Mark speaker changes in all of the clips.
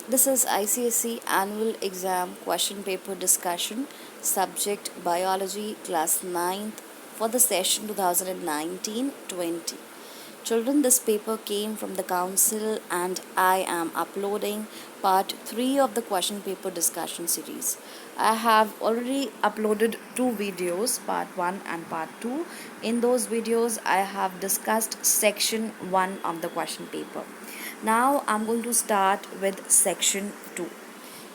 Speaker 1: This is ICSE Annual Exam Question Paper Discussion, subject Biology, Class 9th for the session 2019-20. Children, this paper came from the council and I am uploading part 3 of the question paper discussion series. I have already uploaded two videos, part 1 and part 2. In those videos, I have discussed section 1 of the question paper. Now I'm going to start with section 2.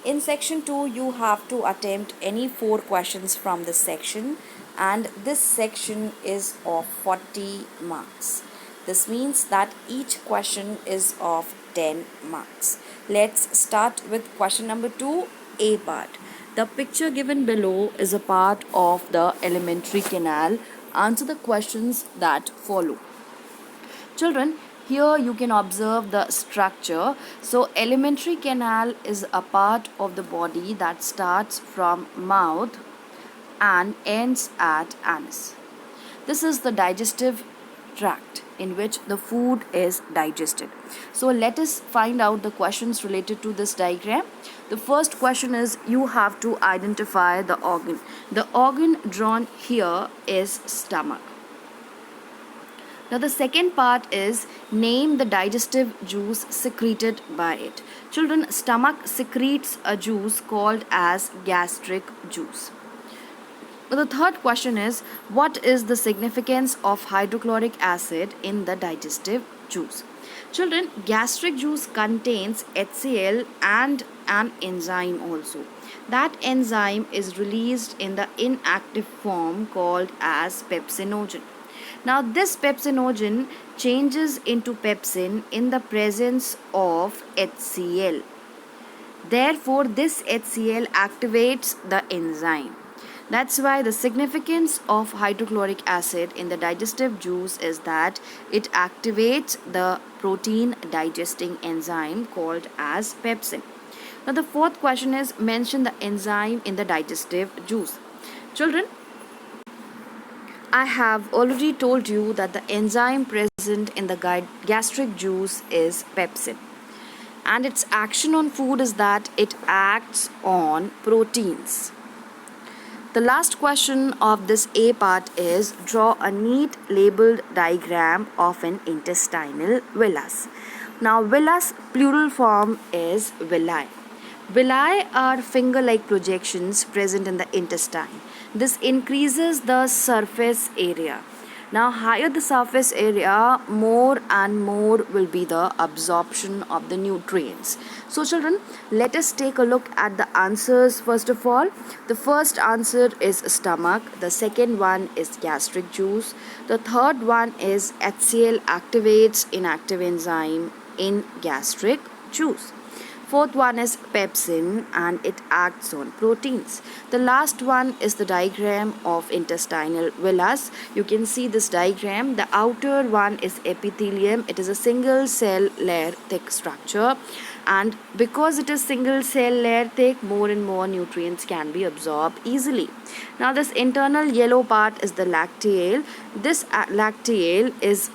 Speaker 1: In section 2, you have to attempt any 4 questions from this section, and this section is of 40 marks. This means that each question is of 10 marks. Let's start with question number 2, A part. The picture given below is a part of the alimentary canal. Answer the questions that follow. Children, here you can observe the structure. So alimentary canal is a part of the body that starts from mouth and ends at anus. This is the digestive tract in which the food is digested. So let us find out the questions related to this diagram. The first question is, you have to identify the organ. The organ drawn here is stomach. Now the second part is, name the digestive juice secreted by it. Children, stomach secretes a juice called as gastric juice. Now the third question is, what is the significance of hydrochloric acid in the digestive juice? Children, gastric juice contains HCl and an enzyme also. That enzyme is released in the inactive form called as pepsinogen. Now this pepsinogen changes into pepsin in the presence of HCl. Therefore, this HCl activates the enzyme. That's why the significance of hydrochloric acid in the digestive juice is that it activates the protein digesting enzyme called as pepsin. Now the fourth question is, mention the enzyme in the digestive juice. Children, I have already told you that the enzyme present in the gastric juice is pepsin. And its action on food is that it acts on proteins. The last question of this A part is, draw a neat labeled diagram of an intestinal villus. Now villus plural form is villi. Villi are finger-like projections present in the intestine. This increases the surface area. Now higher the surface area, more and more will be the absorption of the nutrients. So children, let us take a look at the answers first of all. The first answer is stomach. The second one is gastric juice. The third one is HCl activates inactive enzyme in gastric juice. Fourth one is pepsin and it acts on proteins. The last one is the diagram of intestinal villus. You can see this diagram. The outer one is epithelium. It is a single cell layer thick structure, and because it is single cell layer thick, more and more nutrients can be absorbed easily. Now this internal yellow part is the lacteal. This lacteal is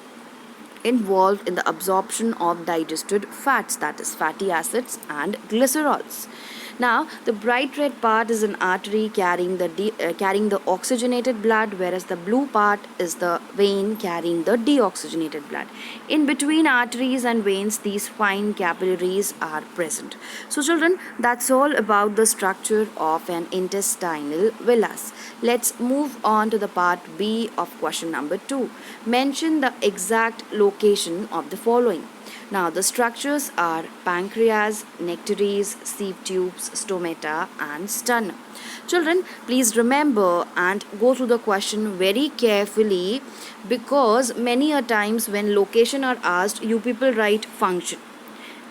Speaker 1: involved in the absorption of digested fats, that is fatty acids and glycerols. Now the bright red part is an artery carrying the oxygenated blood, whereas the blue part is the vein carrying the deoxygenated blood. In between arteries and veins, these fine capillaries are present. So children, that's all about the structure of an intestinal villus. Let's move on to the part B of question number 2. Mention the exact location of the following. Now the structures are pancreas, nectaries, sieve tubes, stomata and sternum. Children, please remember and go through the question very carefully, because many a times when location are asked, you people write function,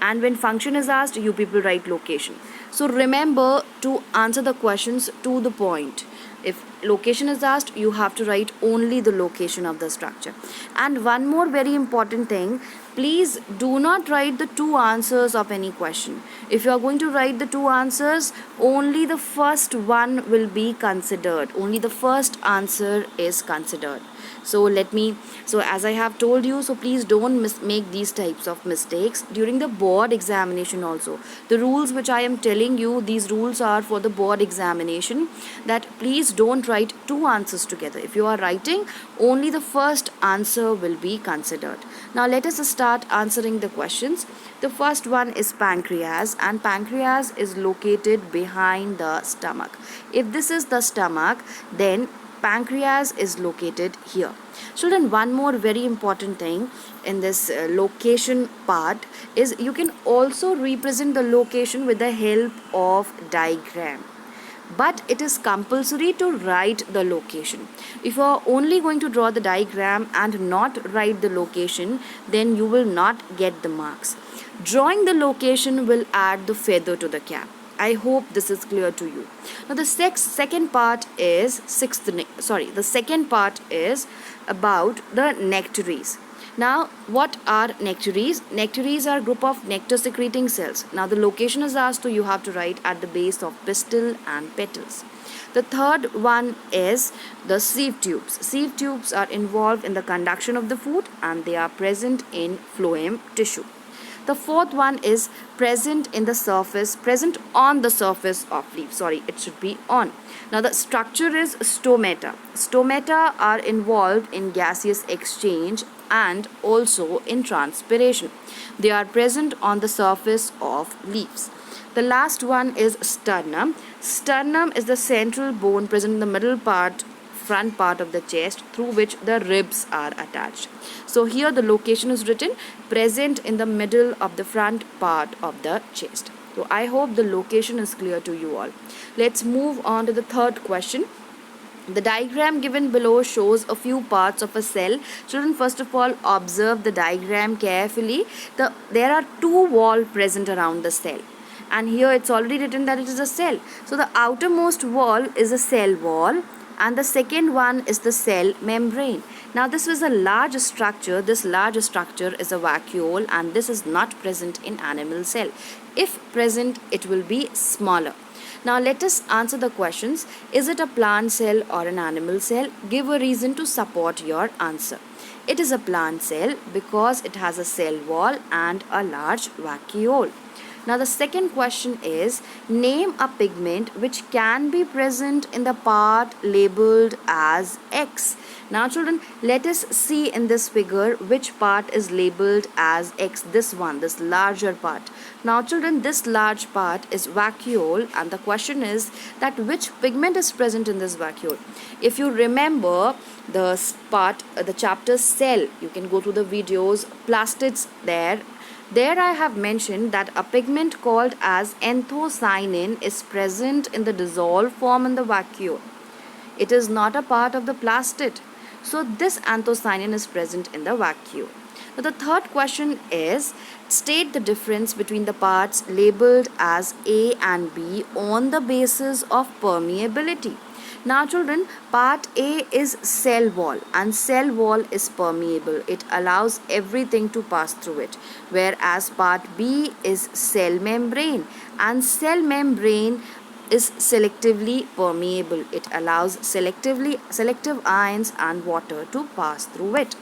Speaker 1: and when function is asked, you people write location. So remember to answer the questions to the point. If location is asked, you have to write only the location of the structure. And one more very important thing, please do not write the two answers of any question. If you are going to write the two answers, only the first one will be considered. Only the first answer is considered. So as I have told you, so please don't make these types of mistakes during the board examination also. The rules which I am telling you, these rules are for the board examination, that please don't write two answers together. If you are writing, only the first answer will be considered. Now let us start answering the questions. The first one is pancreas, and pancreas is located behind the stomach. If this is the stomach, then pancreas is located here. Children, one more very important thing in this location part is you can also represent the location with the help of diagram, but it is compulsory to write the location. If you are only going to draw the diagram and not write the location, then you will not get the marks. Drawing the location will add the feather to the cap. I hope this is clear to you. Now the second part is the second part is about the nectaries. Now, what are nectaries? Nectaries are a group of nectar secreting cells. Now, the location is asked, so you have to write at the base of pistil and petals. The third one is the sieve tubes. Sieve tubes are involved in the conduction of the food, and they are present in phloem tissue. The fourth one is present on the surface of leaf. Sorry, it should be on. Now the structure is stomata. Stomata are involved in gaseous exchange and also in transpiration. They are present on the surface of leaves. The last one is sternum. Sternum is the central bone present in the front part of the chest, through which the ribs are attached. So here the location is written present in the middle of the front part of the chest. So I hope the location is clear to you all. Let's move on to the third question. The diagram given below shows a few parts of a cell. Children, first of all, observe the diagram carefully. There are two walls present around the cell, and here it's already written that it is a cell. So the outermost wall is a cell wall, and the second one is the cell membrane. Now this is a large structure. This large structure is a vacuole, and this is not present in animal cell. If present, it will be smaller. Now let us answer the questions. Is it a plant cell or an animal cell? Give a reason to support your answer. It is a plant cell because it has a cell wall and a large vacuole. Now the second question is, name a pigment which can be present in the part labeled as X. Now children, let us see in this figure which part is labeled as X. This one, this larger part. Now children, this large part is vacuole, and the question is that which pigment is present in this vacuole. If you remember the chapter cell, you can go to the videos, plastids there. There I have mentioned that a pigment called as anthocyanin is present in the dissolved form in the vacuole. It is not a part of the plastid. So this anthocyanin is present in the vacuole. Now the third question is, state the difference between the parts labeled as A and B on the basis of permeability. Now children, part A is cell wall, and cell wall is permeable. It allows everything to pass through it. Whereas part B is cell membrane, and cell membrane is selectively permeable. It allows selective ions and water to pass through it.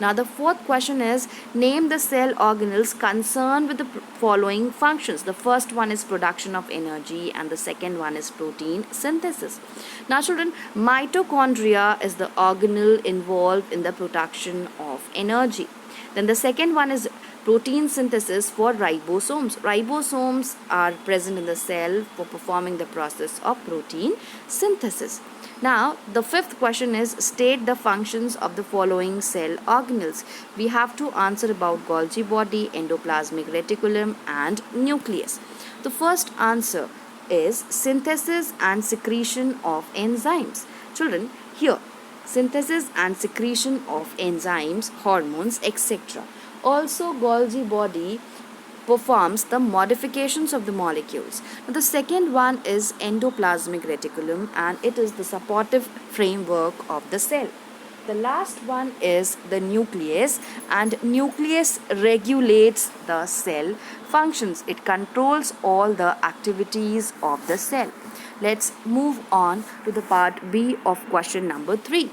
Speaker 1: Now the fourth question is, name the cell organelles concerned with the following functions. The first one is production of energy, and the second one is protein synthesis. Now children, mitochondria is the organelle involved in the production of energy. Then the second one is protein synthesis for ribosomes. Ribosomes are present in the cell for performing the process of protein synthesis. Now, the fifth question is, state the functions of the following cell organelles. We have to answer about Golgi body, endoplasmic reticulum, and nucleus. The first answer is synthesis and secretion of enzymes. Children, here, synthesis and secretion of enzymes, hormones, etc. Also, Golgi body performs the modifications of the molecules. Now, the second one is endoplasmic reticulum, and it is the supportive framework of the cell. The last one is the nucleus, and nucleus regulates the cell functions. It controls all the activities of the cell. Let's move on to the part B of question number 3.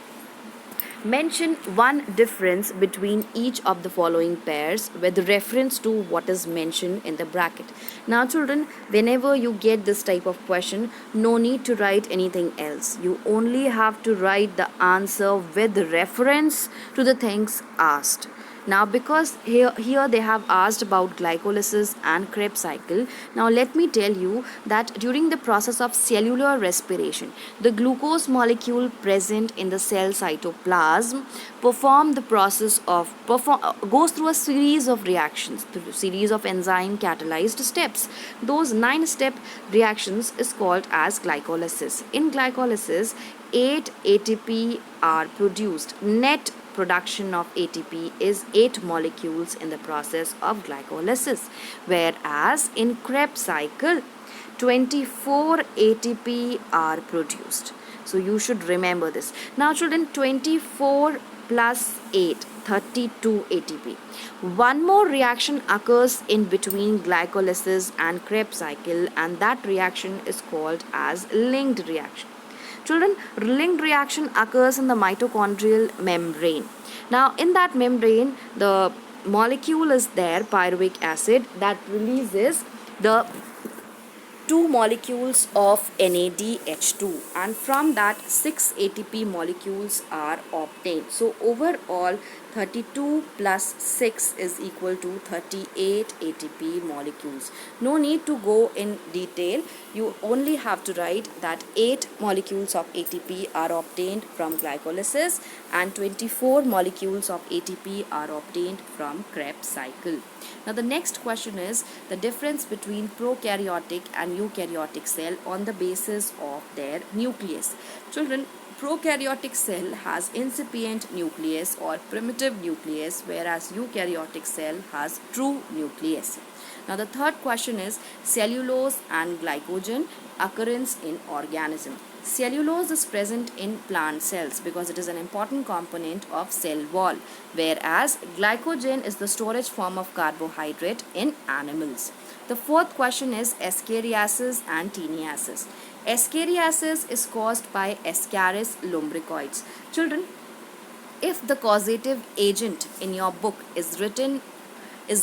Speaker 1: Mention one difference between each of the following pairs with reference to what is mentioned in the bracket. Now, children, whenever you get this type of question, no need to write anything else. You only have to write the answer with reference to the things asked. Now, because here they have asked about glycolysis and Krebs cycle, now let me tell you that during the process of cellular respiration, the glucose molecule present in the cell cytoplasm goes through a series of reactions, through a series of enzyme catalyzed steps. Those 9-step reactions is called as glycolysis. In glycolysis, 8 ATP are produced. Net production of ATP is 8 molecules in the process of glycolysis, whereas in Krebs cycle 24 ATP are produced. So you should remember this. Now children, 24 plus 8, 32 ATP. One more reaction occurs in between glycolysis and Krebs cycle, and that reaction is called as linked reaction. Children, linked reaction occurs in the mitochondrial membrane. Now, in that membrane, the molecule is there, pyruvic acid, that releases the two molecules of NADH2, and from that 6 ATP molecules are obtained. So overall 32 plus 6 is equal to 38 ATP molecules. No need to go in detail. You only have to write that 8 molecules of ATP are obtained from glycolysis and 24 molecules of ATP are obtained from Krebs cycle. Now the next question is the difference between prokaryotic and eukaryotic cell on the basis of their nucleus. Children, prokaryotic cell has incipient nucleus or primitive nucleus, whereas eukaryotic cell has true nucleus. Now the third question is cellulose and glycogen occurrence in organism. Cellulose is present in plant cells because it is an important component of cell wall, whereas glycogen is the storage form of carbohydrate in animals. The fourth question is Escherichiasis and Teniasis. Escherichiasis is caused by Ascaris lumbricoides. Children, if the causative agent in your book is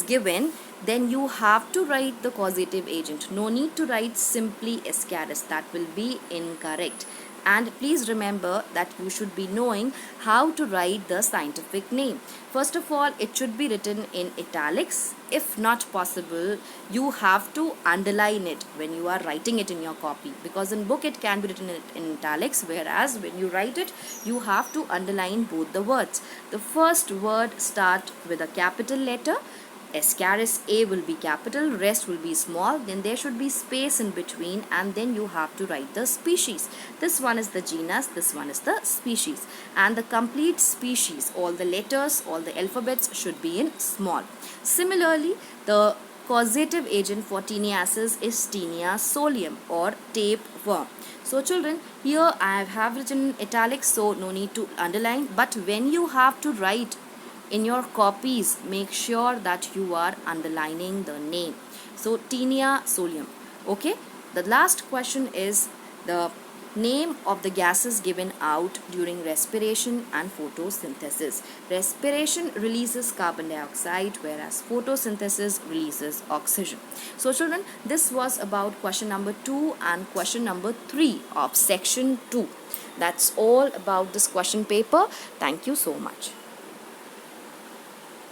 Speaker 1: given, then you have to write the causative agent. No need to write simply Ascaris. That will be incorrect. And please remember that you should be knowing how to write the scientific name. First of all, it should be written in italics. If not possible, you have to underline it when you are writing it in your copy, because in book it can be written in italics, whereas when you write it, you have to underline both the words. The first word start with a capital letter. Ascaris A will be capital, rest will be small, then there should be space in between, and then you have to write the species. This one is the genus, this one is the species, and the complete species, all the letters, all the alphabets should be in small. Similarly, the causative agent for Teniasis is Taenia solium or tapeworm. So children, here I have written italics, so no need to underline, but when you have to write in your copies, make sure that you are underlining the name. So Taenia solium. Okay, the last question is the name of the gases given out during respiration and photosynthesis. Respiration releases carbon dioxide, whereas photosynthesis releases oxygen. So children, this was about question number 2 and question number 3 of section 2. That's all about this question paper. Thank you so much.